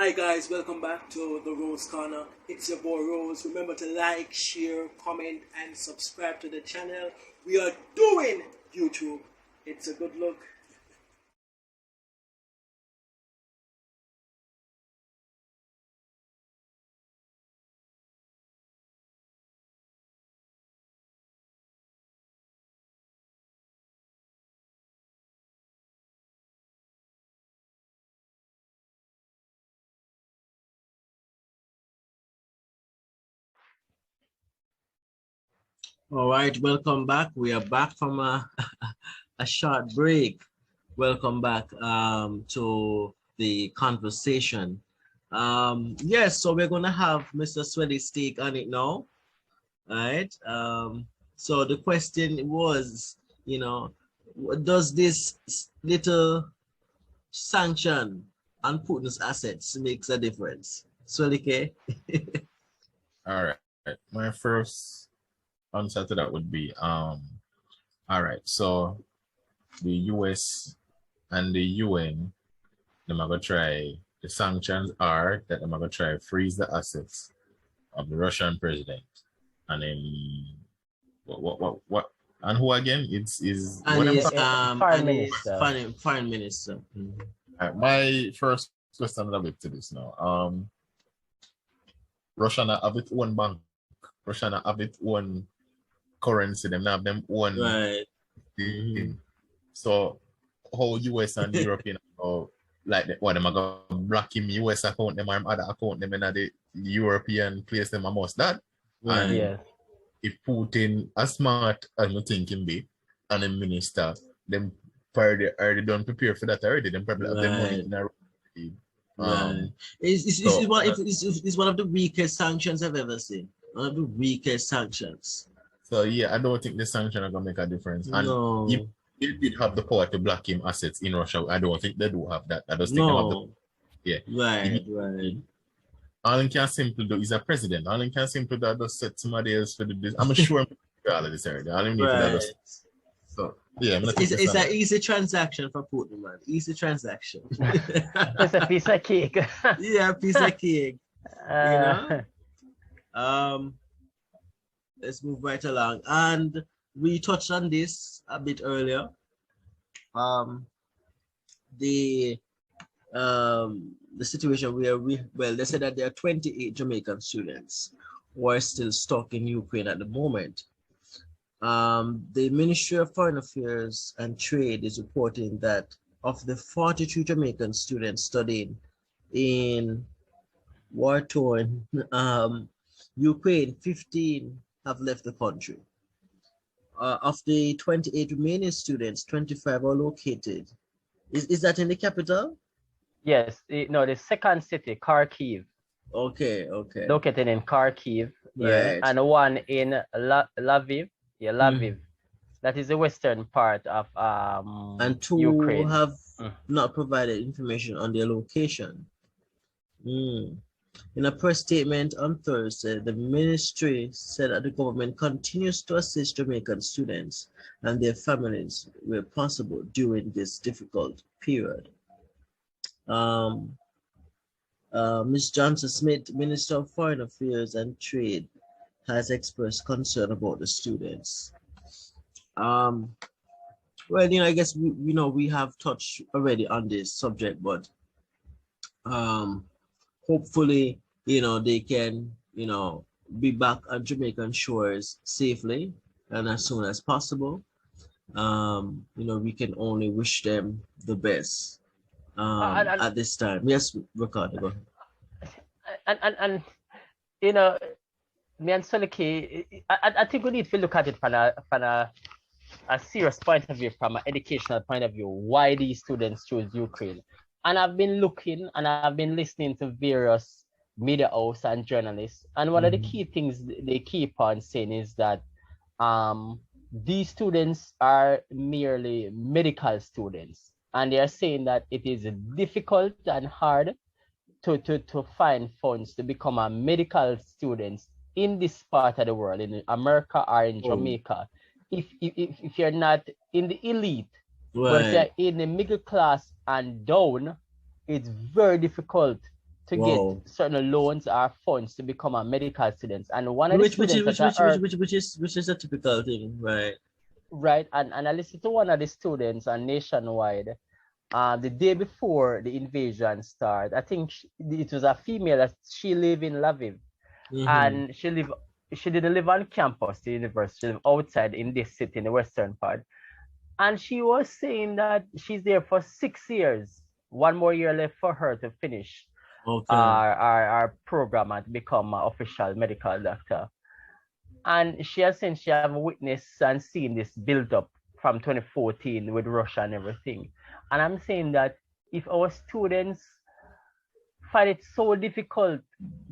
Hi guys, welcome back to the Rose Corner. It's your boy Rose. Remember to like, share, comment, and subscribe to the channel. We are doing YouTube. It's a good look. All right, welcome back. We are back from a short break. Welcome back to the conversation. Yes, so we're gonna have Mr. Sweaty Steak on it now. All right. So the question was, does this little sanction on Putin's assets makes a difference? Swelike? All right. My first answer to that would be all right. So the US and the UN, they're gonna try, the sanctions are that they're gonna try freeze the assets of the Russian president. And then what and who again? It's is And his Foreign Minister. Foreign minister. my first question a bit to this now. Russia not have its own bank. Russia not have its own currency. Them not have them own Right. thing. So how US and European like what them are gonna block him US account, them or other account, them in the European place them must that. Right. And Yes. if Putin as smart as you think him be and a minister, them already done prepare for that already. Them probably have their money in a Right. It's one of the weakest sanctions I've ever seen. One of the weakest sanctions. So yeah, I don't think the sanction are gonna make a difference. And No. if they did have the power to block him assets in Russia, I don't think they do have that. I just think they have the Right. all he can simply do is a president. All he can simply do is just set somebody else for the business. I'm sure I'm all of this already. All he need to do is so yeah, it's an easy transaction for Putin, man. Easy transaction. It's a piece of cake. Yeah, a piece of cake. Let's move right along. And we touched on this a bit earlier. The situation where they said that there are 28 Jamaican students who are still stuck in Ukraine at the moment. The Ministry of Foreign Affairs and Trade is reporting that of the 42 Jamaican students studying in war-torn Ukraine, 15 have left the country. Of the 28 remaining students, 25 are located. Is that in the capital? Yes. The second city, Kharkiv. Okay. Located in Kharkiv. Right. And one in Lviv. Yeah, Lviv. That is the western part of and two Ukraine. have not provided information on their location. In a press statement on Thursday, the ministry said that the government continues to assist Jamaican students and their families where possible during this difficult period. Ms. Johnson Smith, Minister of Foreign Affairs and Trade, has expressed concern about the students. Well, I guess we have touched already on this subject, but hopefully, they can, be back on Jamaican shores safely and as soon as possible. We can only wish them the best at this time. Yes, Ricardo, go ahead. And me and Solike, I think we need to look at it from a serious point of view, from an educational point of view, why these students choose Ukraine. And I've been looking and I've been listening to various media outlets and journalists. And one of the key things they keep on saying is that these students are merely medical students. And they are saying that it is difficult and hard to find funds to become a medical student in this part of the world, in America or in Jamaica, if you're not in the elite, but if you're in the middle class and down, it's very difficult to get Wow. certain loans or funds to become a medical student. And one of the Which students that I heard, which is a typical thing, right? right, and I listened to one of the students on Nationwide the day before the invasion started. I think it was a female that she lived in Lviv, and she didn't live on campus, the university, she lived outside in this city in the western part. And she was saying that she's there for 6 years, one more year left for her to finish Okay. our program and to become an official medical doctor. And she has since she have witnessed and seen this build up from 2014 with Russia and everything. And I'm saying that if our students find it so difficult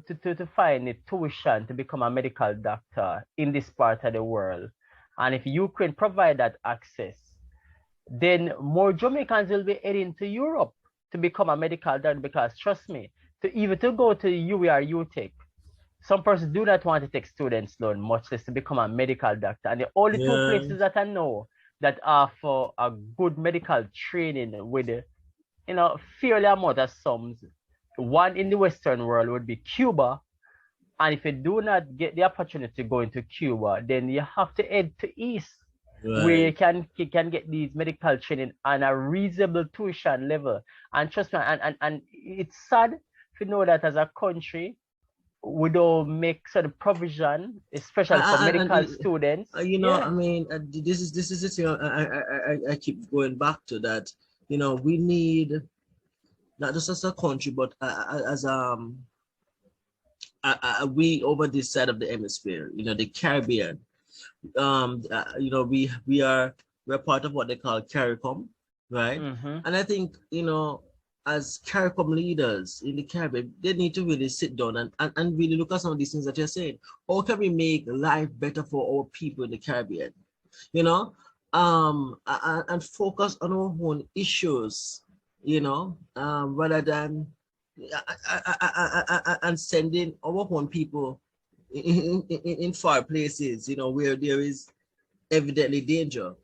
to find a tuition to become a medical doctor in this part of the world, and if Ukraine provide that access, then more Jamaicans will be heading to Europe to become a medical doctor, because trust me, to go to UE or UTech, some persons do not want to take students loan, much less to become a medical doctor. And the only two places that I know that offer a good medical training with, fairly amount of sums, one in the Western world would be Cuba. And if you do not get the opportunity to go into Cuba, then you have to head to East, where you can get these medical training on a reasonable tuition level. And trust me, and it's sad to know that as a country, we don't make certain provision, especially for medical students. I mean, this is the thing I keep going back to, that we need, not just as a country, but as we over this side of the hemisphere, the Caribbean. We're part of what they call CARICOM, right? And I think as CARICOM leaders in the Caribbean, they need to really sit down and really look at some of these things that you're saying. How can we make life better for our people in the Caribbean? And focus on our own issues, rather than and sending our own people in far places, where there is evidently danger.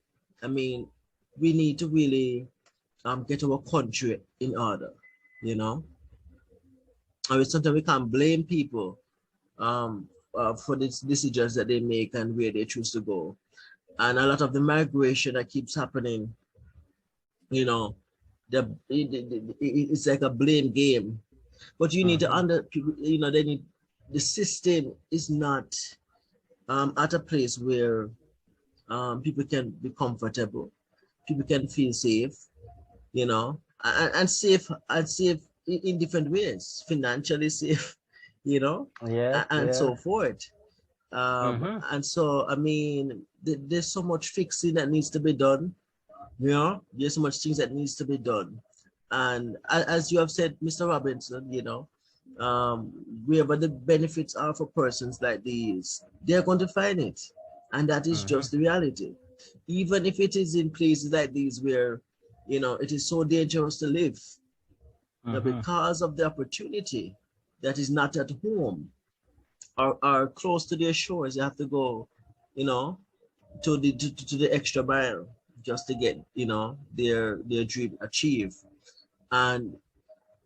I mean, we need to really get our country in order, and sometimes we can't blame people for the decisions that they make and where they choose to go. And a lot of the migration that keeps happening, it's like a blame game. But you need to the system is not at a place where people can be comfortable, people can feel safe, and safe in different ways, financially safe, so forth. And so, I mean, there's so much fixing that needs to be done. There's so much things that needs to be done. And as you have said, Mr. Robinson, wherever the benefits are for persons like these, they're going to find it. And that is just the reality. Even if it is in places like these where, it is so dangerous to live, because of the opportunity that is not at home or close to their shores, you have to go, to the extra mile just to get, their dream achieved. And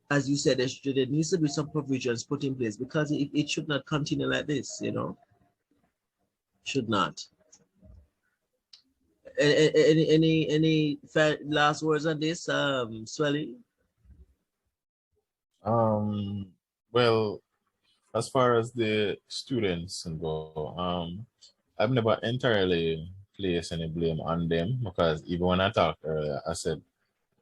as you said, there needs to be some provisions put in place, because it should not continue like this, should not. Any last words on this, Swelly? Well, as far as the students go, I've never entirely placed any blame on them, because even when I talked earlier, I said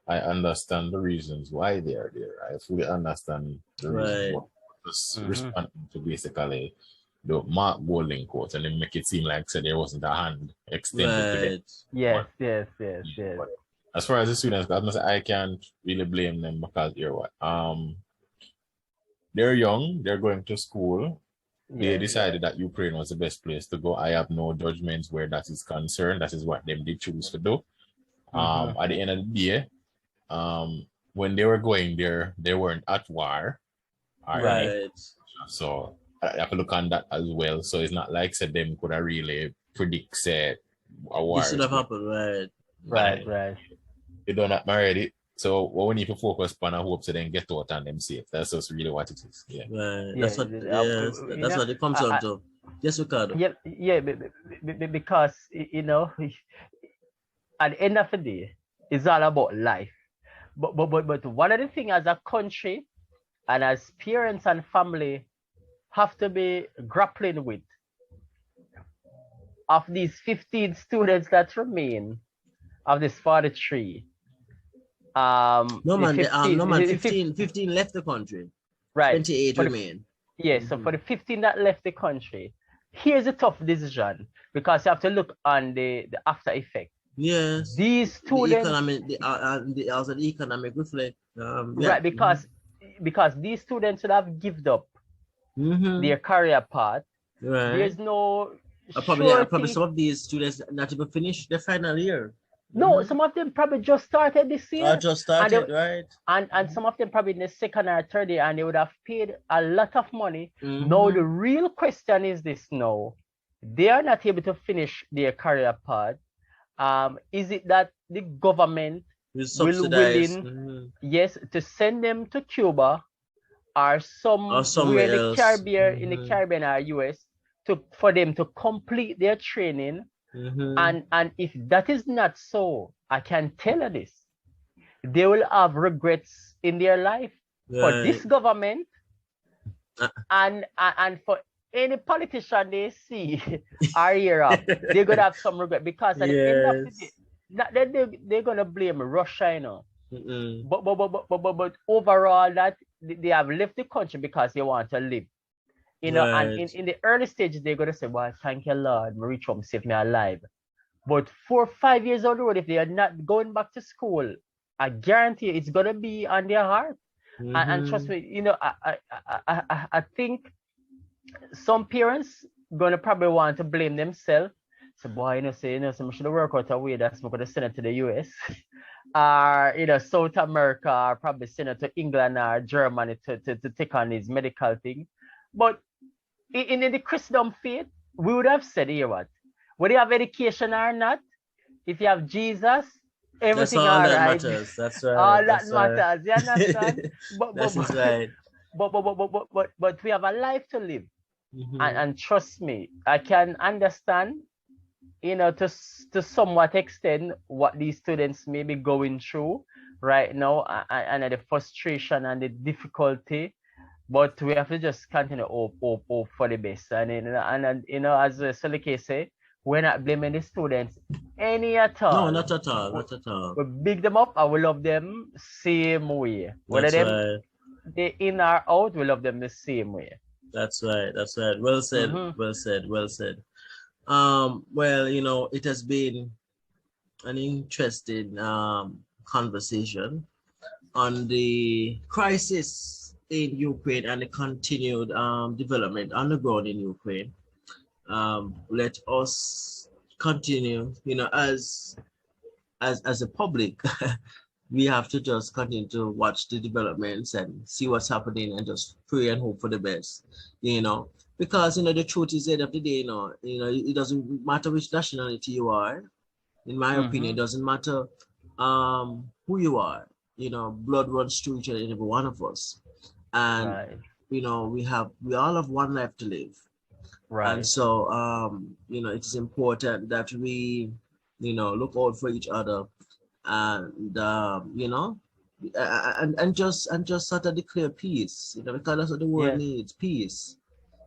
I understand the reasons why they are there. I fully understand the reasons why. Just responding to basically the Mark Golding quote, and then make it seem like there wasn't a hand extended to them. Yes. But as far as the students go, I can't really blame them, because they're young, they're going to school. They decided that Ukraine was the best place to go. I have no judgments where that is concerned. That is what them did choose to do. At the end of the day, when they were going there, they weren't at war. Right. So I have to look on that as well. So it's not like said them could have really predict a war. This should have happened, right? Right. They done that already. So what we need to focus on our hopes to then get out and them safe. That's just really what it is. Yeah. Right. Yeah, That's what. you Yes. That's know, what it comes down to. Yes, Ricardo. yeah, because you know, at the end of the day, it's all about life. But one of the things as a country and as parents and family have to be grappling with, of these 15 students that remain, of this 43. No man, 15, 15 left the country. right. 28 remain. Yeah, so for the 15 that left the country, here's a tough decision because you have to look on the after effect. Yes. These students, the economic reflect. right? Because these students would have given up their career path. Right. There's no probably some of these students not even finished their final year. No, some of them probably just started this year. Just started, right? And some of them probably in the second or third year, and they would have paid a lot of money. Now the real question is this: now they are not able to finish their career path. Is it that the government will willing, yes, to send them to Cuba or somewhere in the Caribbean, in the Caribbean or US, for them to complete their training? And if that is not so, I can tell you this: they will have regrets in their life for this government and for any politician they see or hear of. They're gonna have some regret because at the end of the day, they're gonna blame Russia, you know. But overall, that they have left the country because they want to live. You know, and in the early stages, they're going to say, well, thank you, Lord, my reach home, save me alive. But 4 or 5 years on the road, if they are not going back to school, I guarantee you it's going to be on their heart. And trust me, you know, I think some parents going to probably want to blame themselves. So, boy, so I should work out a way that's going to send it to the US. Or, you know, South America, or probably send it to England or Germany to take on these medical thing. But in the Christendom faith, we would have said here what? Whether you have education or not, if you have Jesus, everything all that right. matters. That's right. All that matters. You understand? That's right. But we have a life to live. And trust me, I can understand, you know, to somewhat extent what these students may be going through right now and the frustration and the difficulty. But we have to just continue hope for the best. And you know, as Selike say, we're not blaming the students any at all. No, not at all. Not at all. We big them up and we love them same way. Whether they in or out, we love them the same way. That's right. That's right. Well said. Well said. Well said. Well, you know, it has been an interesting conversation on the crisis in Ukraine and the continued development on the ground in Ukraine. Let us continue, you know, as a public, we have to just continue to watch the developments and see what's happening and just pray and hope for the best, you know, because, you know, the truth is at the end of the day, you know, it doesn't matter which nationality you are. In my opinion, it doesn't matter who you are. You know, blood runs through each and every one of us. And you know, we all have one life to live, and so you know, it is important that we, you know, look out for each other and you know, and just sort of declare peace, you know, because that's what the world needs, peace,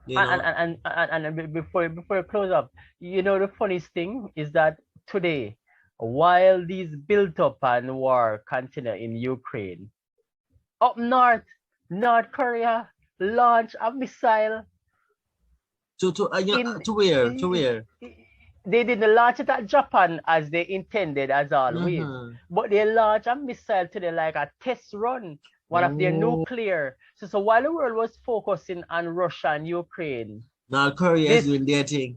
you know? And before you close up, you know, the funniest thing is that today, while these built up and war continue in Ukraine, up north, North Korea launched a missile. To where? They didn't launch it at Japan as they intended, as always. But they launched a missile today, like a test run, one of their nuclear. So while the world was focusing on Russia and Ukraine, North Korea is doing their thing.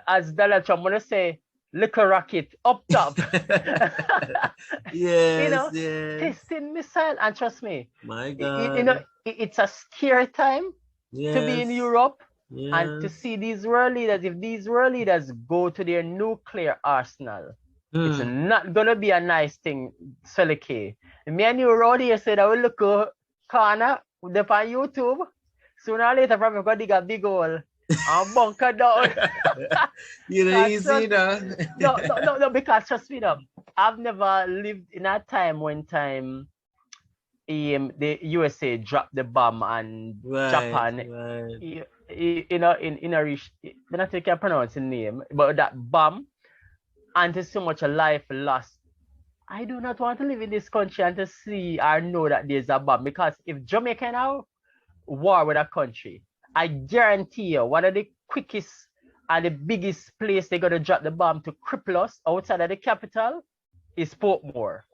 As Donald Trump want to say, little rocket up top. Yes, you know, testing missile, and trust me, my God, you know, it's a scary time to be in Europe and to see these world leaders. If these world leaders go to their nuclear arsenal, It's not gonna be a nice thing, Selike. Me and you road here said I will look a corner with the on YouTube. Sooner or later, probably gonna dig a big hole and bunker down. You know, easy, no, because trust me, I've never lived in a time when the USA dropped the bomb and Japan, you know, in a I don't think I can pronounce the name, but that bomb, and there's so much life lost. I do not want to live in this country and to see or know that there's a bomb, because if Jamaica now war with a country, I guarantee you one of the quickest and the biggest place they're gonna drop the bomb to cripple us outside of the capital is Portmore.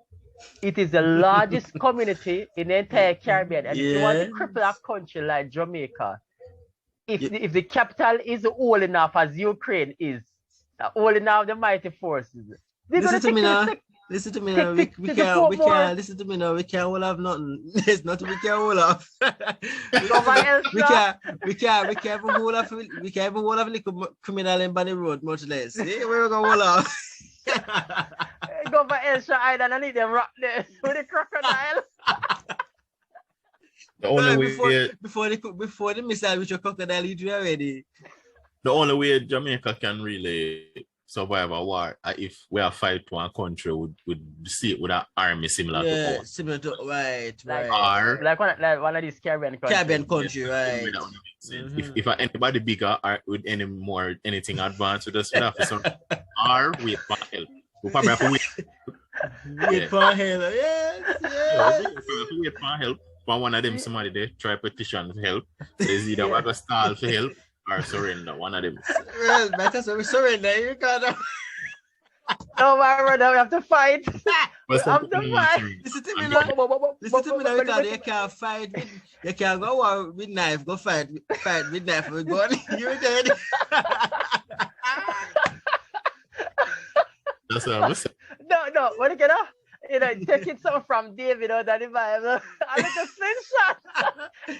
It is the largest community in the entire Caribbean, and if you want to cripple a country like Jamaica, if the capital is old enough as Ukraine is, old enough the mighty forces, listen to me now. Listen to me now. We can't listen to me now. We can't all have nothing. There's nothing we can all have. we can't even hold up. We can't even hold up little criminal in Bunny Road, much less. Yeah, we're gonna hold up. Go for Elsha Island and eat them rock there with the crocodile. The only way before the missile with your crocodile, you do already. The only way Jamaica can really survive a war if we are fight one country would see it with an army similar to ours. Similar to like one of these Caribbean countries. Right. If anybody bigger or with anything advanced with us, we have to or wait for help. We probably have to wait for help. Yes. Wait for help. For one of them, somebody there try petition for help. So it's either we go stall for help or surrender. One of them. Well, better we surrender. You can't. No, my brother, we have to fight. We have to fight. Listen to me now. Because you can't fight. You can't go war with knife. Go fight with knife with gun. You're dead. That's what I'm saying. No. What you know? You know, taking something from David out of the Bible. I like a slingshot.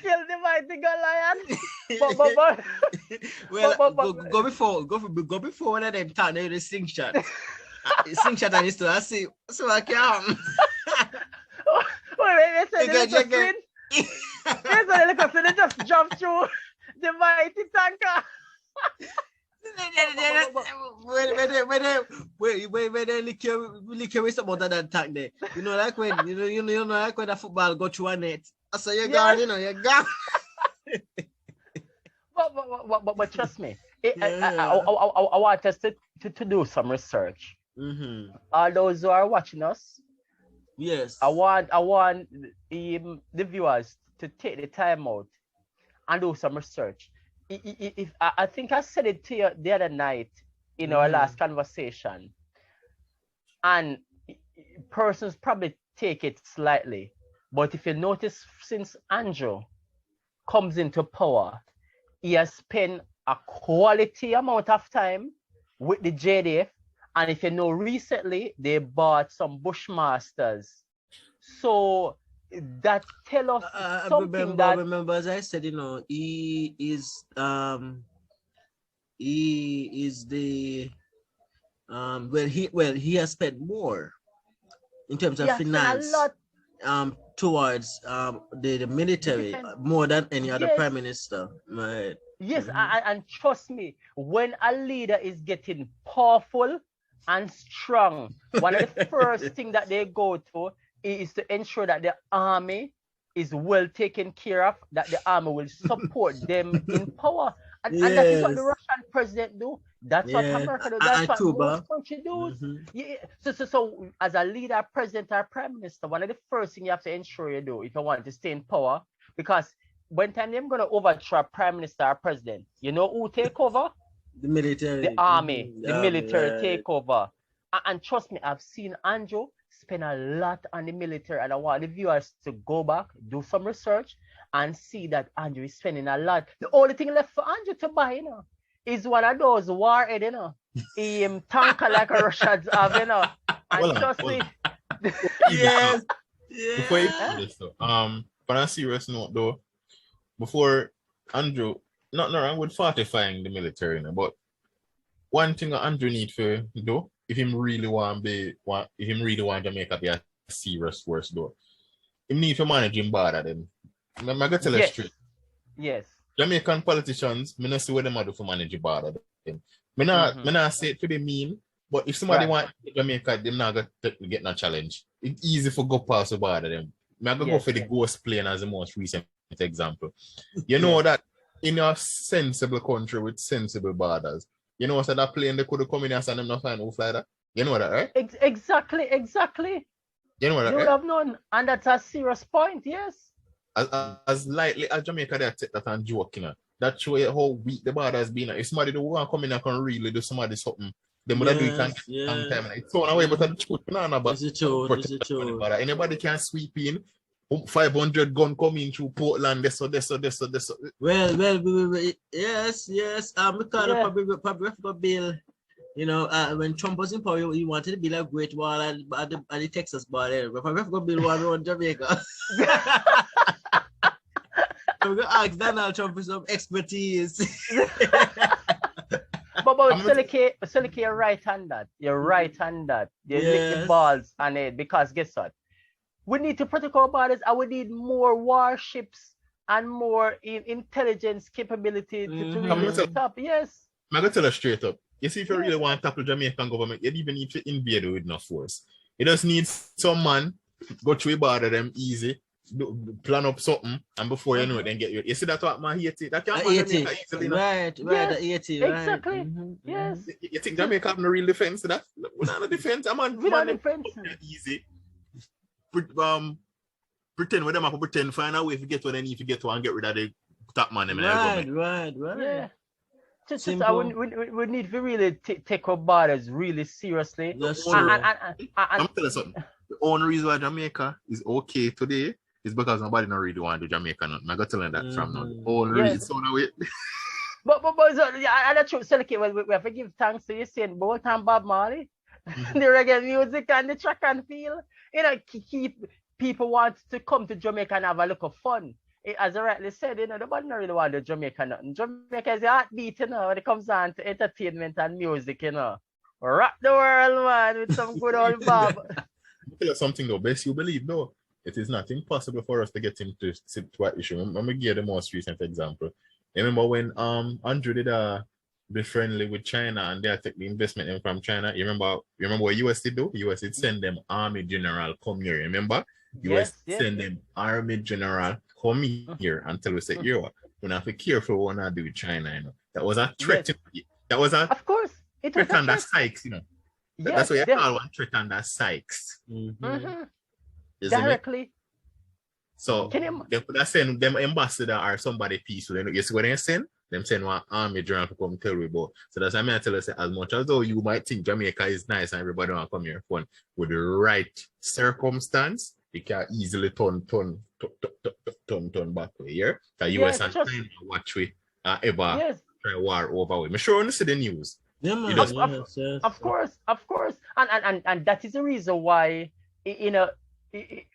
Kill the mighty Goliath. Go before one of them turn the slingshot. Slingshot and it's to see. So I can't. Wait, there's a little thing that just jump through the mighty tanker. Wait, lick your about that attack there. You know, like when like when the football go through a net. So you're gone, you're gone. But trust me, I want us to do some research. All those who are watching us, yes, I want the viewers to take the time out and do some research. If I think I said it to you the other night in our last conversation, and persons probably take it slightly, but if you notice, since Andrew comes into power, he has spent a quality amount of time with the JDF, and if you know, recently they bought some Bushmasters, so that tell us something. Remember, as I said, you know, he is the he has spent more in terms of finance towards the military more than any other prime minister. Right. Yes, and trust me, when a leader is getting powerful and strong, one of the first things that they go to is to ensure that the army is well taken care of, that the army will support them in power. And that is what the Russian president do. That's what America do. That's what most countries do. Yeah. So as a leader, president, or prime minister, one of the first things you have to ensure you do if you want to stay in power, because when time they're going to overthrow a prime minister or president, you know who take over? The military. The army. The military take over. And trust me, I've seen Andrew spend a lot on the military, and I want the viewers to go back, do some research, and see that Andrew is spending a lot. The only thing left for Andrew to buy, is one of those warhead, tanker like a Russians have, And trust me. Yes. Before you do this, though, on a serious note, though, before Andrew, not wrong with fortifying the military, but one thing that Andrew need to do if him really want Jamaica be a serious force though, him need to manage him border them. I'm gonna tell you straight. Yes. Jamaican politicians, me not see what them do for manage the border them. Me not say it to be mean, but if somebody want Jamaica, them not gonna get no challenge. It's easy for go past the border them. I'm gonna go for the ghost plane as the most recent example. You know that in a sensible country with sensible borders, you know, so that plane they could have come in and them not find who fly that. You know that, right? Exactly. You know that, you would have known, and that's a serious point. Yes. As lightly as Jamaica they take that and joke, you know. That show you how weak the border has been. If somebody do want to come in and can really do somebody something, they would do it on time. It's thrown away, but the truth, but is it true? Anybody can sweep in. 500 gun coming through Portland. This. Well, yes. Because probably for Bill, you know, when Trump was in power, he wanted to build a great wall at the Texas border. But probably for Bill one around Jamaica. We're gonna ask Donald Trump for some expertise. But Selike, you're right on that. You lick the balls on it, because guess what? We need to protect our borders, and we need more warships and more intelligence capability to really stop. Yes. I'm going to tell you straight up. You see, if you really want to tackle Jamaican government, you even need to invade with no force. You just need some man go through a border them easy, plan up something, and before you know it, then get you. You see that's what man Haiti. That can't Jamaica easily. Right, Haiti, exactly. Mm-hmm. Yes. You think Jamaica have no real defense to that? We're not a defense. We're not defense. Easy. Pretend with them have pretend, find a way to get what they need to get to and get rid of the top man. Right. Yeah. We need to really take our borders really seriously. That's true. I'm telling you something. The only reason why Jamaica is okay today is because nobody not really want to do Jamaica. I'm going to tell you that from now. Only reason. So now wait. But and that's true. We have to give thanks to you saying Bolt and Bob Marley. The reggae music and the track and feel. You know, keep people want to come to Jamaica and have a look of fun. As I rightly said, you know, nobody really want to Jamaica nothing. Jamaica is a heartbeat, you know, when it comes down to entertainment and music, you know. Rock the world, man, with some good old Bob. I'll tell you something though, best you believe though, it is not impossible for us to get him to sit to an issue. Let me give you the most recent example. Remember when Andrew did be friendly with China and they take the investment in from China? You remember what US did do? US did send them army general come here. Remember? US send them army general come here until we say, yo, we have to be careful what we want to do with China, you know. That was a threat. That was a of course. It was threat under Sykes, you know. That's what you call one threat under Sykes. Directly. So they could have send them ambassador or somebody peaceful. You see what they send? Them send one army general to come tell you about. So that's why I tell us, as much as though you might think Jamaica is nice and everybody want to come here fun, with the right circumstance, it can easily turn back way here. The US and China watch we ever try war over with. I'm sure you see the news. Yeah, man. Of course. And that is the reason why, you know,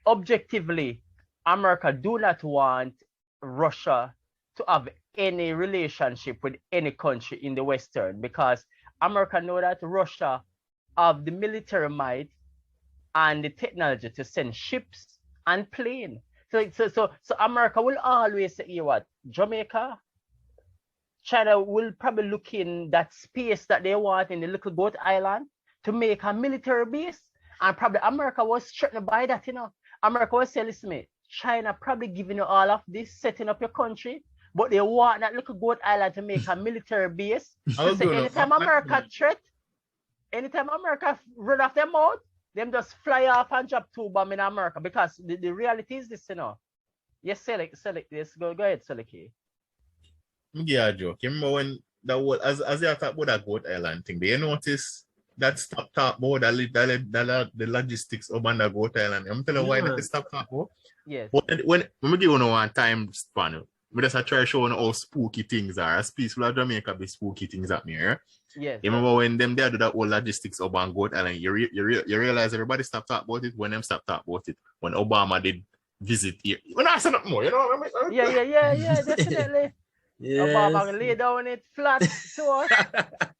objectively, America do not want Russia to have any relationship with any country in the Western, because America know that Russia have the military might and the technology to send ships and plane. So America will always say, you know what, Jamaica, China will probably look in that space that they want in the Little Goat Island to make a military base. And probably America was threatened by that, you know. America was saying, listen, mate, China probably giving you all of this, setting up your country, but they want that Little Goat Island to make a military base. So anytime America run off their mouth, them just fly off and drop two bombs in America, because the reality is this, you know. Yes, Selike, yes, go ahead, Selike. Yeah, a joke. You remember when that was as you talk about that Goat Island thing, do you notice that stop talk about the logistics of the Goat Island? I'm telling you why that stop talk about. Yes. When we give you one time span, we just try showing how spooky things are. As peaceful as Jamaica be spooky things at me, right? Yes. You remember when them there do that whole logistics of Goat Island, you realize everybody stop talk about it when them stop talk about it. When Obama did visit here. When I said nothing more, you know what I mean? Yeah, definitely. Obama Yes. lay down it flat to us.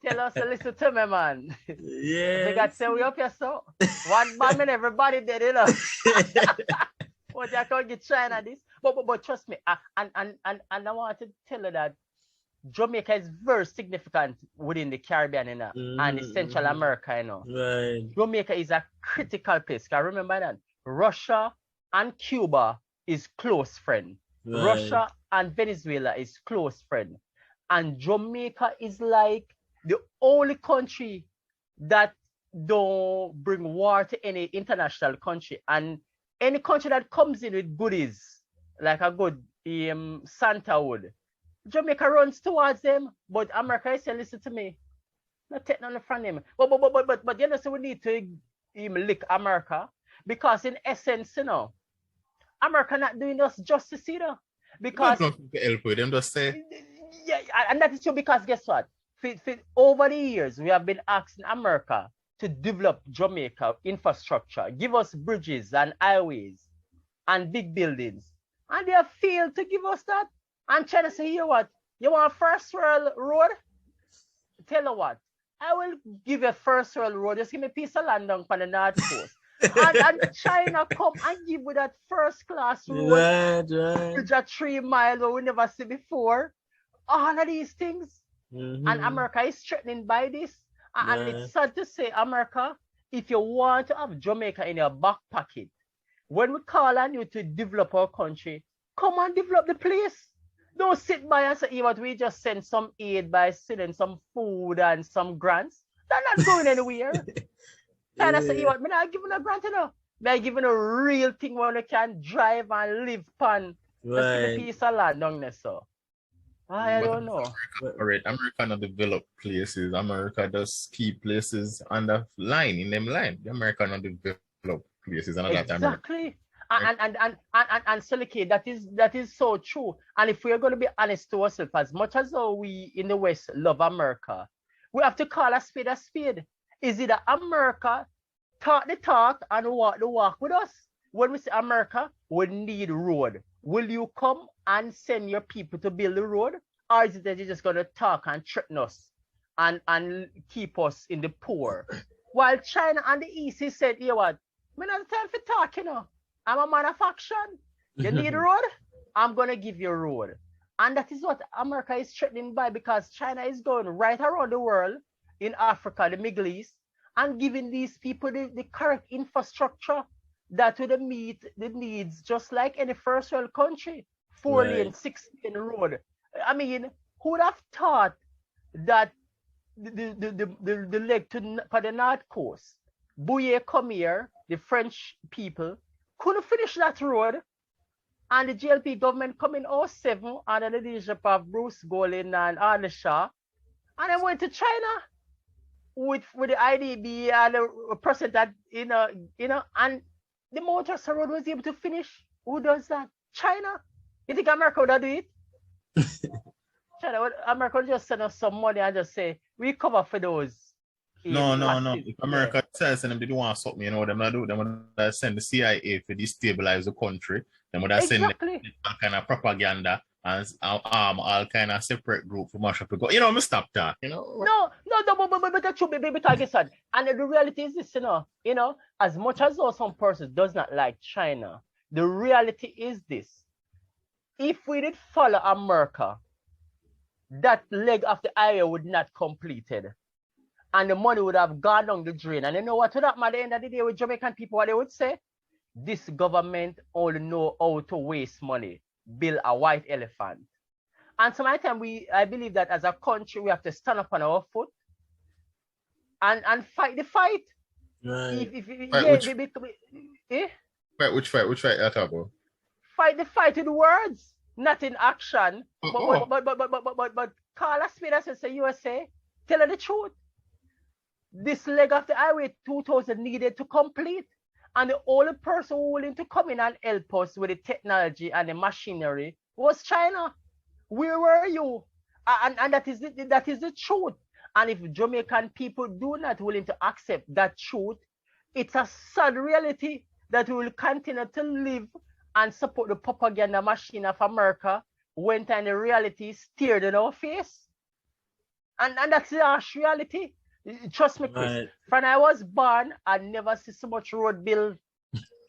Tell us to listen to me, man. They got Yes. say we up here, so one bomb and everybody dead, you know. What you can't get China this, but trust me, and I want to tell you that Jamaica is very significant within the Caribbean, you know, and the Central America, you know. Right. Jamaica is a critical place. Can you remember that? Russia and Cuba is close friend. Right. Russia and Venezuela is close friend. And Jamaica is like the only country that don't bring war to any international country. And any country that comes in with goodies, like a good Santa would, Jamaica runs towards them. But America is saying, listen to me, not take none from them. But you know, so we need to lick America, because in essence, you know, America not doing us justice either. Because help with them, just say. Yeah, and that is true, because guess what? For over the years, we have been asking America to develop Jamaica infrastructure, give us bridges and highways and big buildings. And they have failed to give us that. And China say, you know what? You want first world road? Tell you what, I will give you first world road. Just give me a piece of land on the North Coast. and China come and give you that first class road. Right. Bridge at 3 miles where we never see before. All of these things. And America is threatening by this. And it's sad to say, America, if you want to have Jamaica in your back pocket, when we call on you to develop our country, come and develop the place. Don't sit by and say, what we just send some aid by sending some food and some grants. They're not going anywhere. And I say, what, I'm not giving a grant, you know. I'm giving a real thing where you can drive and live pan. Just give a piece of land down there, so. I don't know. America not develop places. America just keep places on the line, in them line. America not develop places. Exactly. And Selike, that is so true. And if we're going to be honest to ourselves, as much as we in the West love America, we have to call a spade a spade. Is it that America talk the talk and walk the walk with us? When we say America, we need road. Will you come and send your people to build the road? Or is it that you're just going to talk and threaten us and keep us in the poor? While China and the East, he said, you know what? I'm not time for talk, you know. I'm a man of action. You need a road? I'm going to give you a road. And that is what America is threatening by, because China is going right around the world, in Africa, the Middle East, and giving these people the correct infrastructure that would meet the needs, just like any first world country. 4-lane, 6-lane road. I mean, who would have thought that the leg for the North Coast, Bouye come here, the French people, couldn't finish that road, and the GLP government come in 2007 under the leadership of Bruce Golding and Arne Shaw, and then went to China with the IDB and the person that, you know, and the Montreal Road was able to finish. Who does that? China. You think America would do it? China, America would just send us some money and just say, we cover for those. No. If America tells them they don't want something, you know, them not do. Them would send the CIA to destabilize the country. Them would send all kind of propaganda and all kind of separate group for mash up to go. You know, me stop that. You know. No, but that's true, because I guess that. And the reality is this, you know, as much as some person does not like China, the reality is this. If we did follow America, that leg of the highway would not completed. And the money would have gone down the drain. And you know what would happen at the end of the day with Jamaican people, what they would say? This government only know how to waste money, build a white elephant. And sometimes I believe that as a country, we have to stand up on our foot and fight the fight. Right. Which fight you talk about? Fight the fight with words, not in action. But call a spade and say, USA, tell her the truth. This leg of the highway 2000 needed to complete. And the only person who willing to come in and help us with the technology and the machinery was China. Where were you? And that is the truth. And if Jamaican people do not willing to accept that truth, it's a sad reality that we will continue to live and support the propaganda machine of America, went and the reality stared in our face. And that's the harsh reality. Trust me, Chris. Right. When I was born, I never see so much road build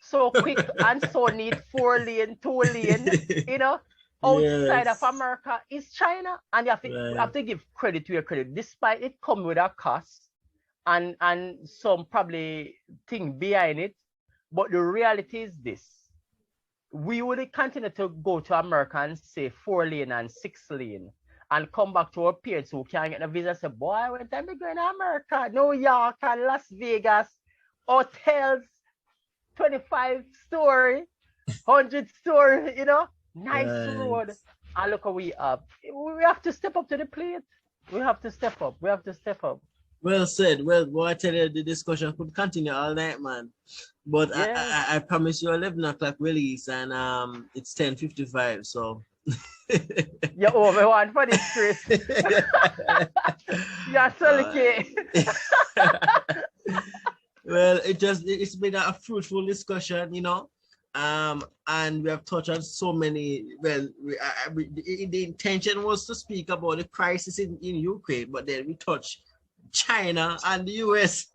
so quick and so neat, 4-lane, 2-lane, you know. Outside Yes. of America is China. And you Right. have to give credit to your credit, despite it come with a cost and some probably thing behind it. But the reality is this. We would continue to go to America and say 4-lane and 6-lane and come back to our peers who can't get a visa and say, boy, when time we going to America, New York and Las Vegas, hotels, 25-story, 100-story, you know, nice Right. road. And look how we have. We have to step up to the plate. We have to step up. We have to step up. Well said. Well, boy, I tell you, the discussion could continue all night, man. But Yeah. I promise you 11 o'clock release, and it's 10:55. So. You're over one for this, Chris. You're so lucky. Well, it's been a fruitful discussion, you know. And we have touched on so many. Well, the intention was to speak about the crisis in Ukraine, but then we touched China and the US.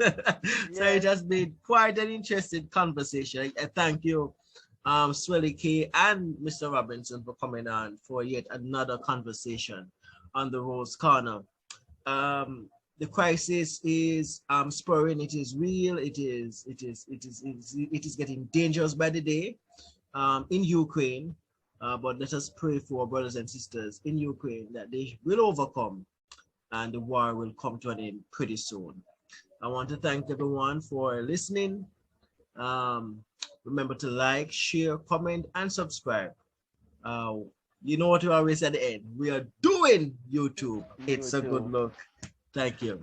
So it has been quite an interesting conversation. I thank you, Swelly K and Mr. Robinson, for coming on for yet another conversation on the Rose Corner. The crisis is spurring. It is real. It is getting dangerous by the day in Ukraine. But let us pray for our brothers and sisters in Ukraine that they will overcome and the war will come to an end pretty soon. I want to thank everyone for listening. Remember to like, share, comment, and subscribe. You know what we always say at the end. We are doing YouTube. It's a good look. Thank you.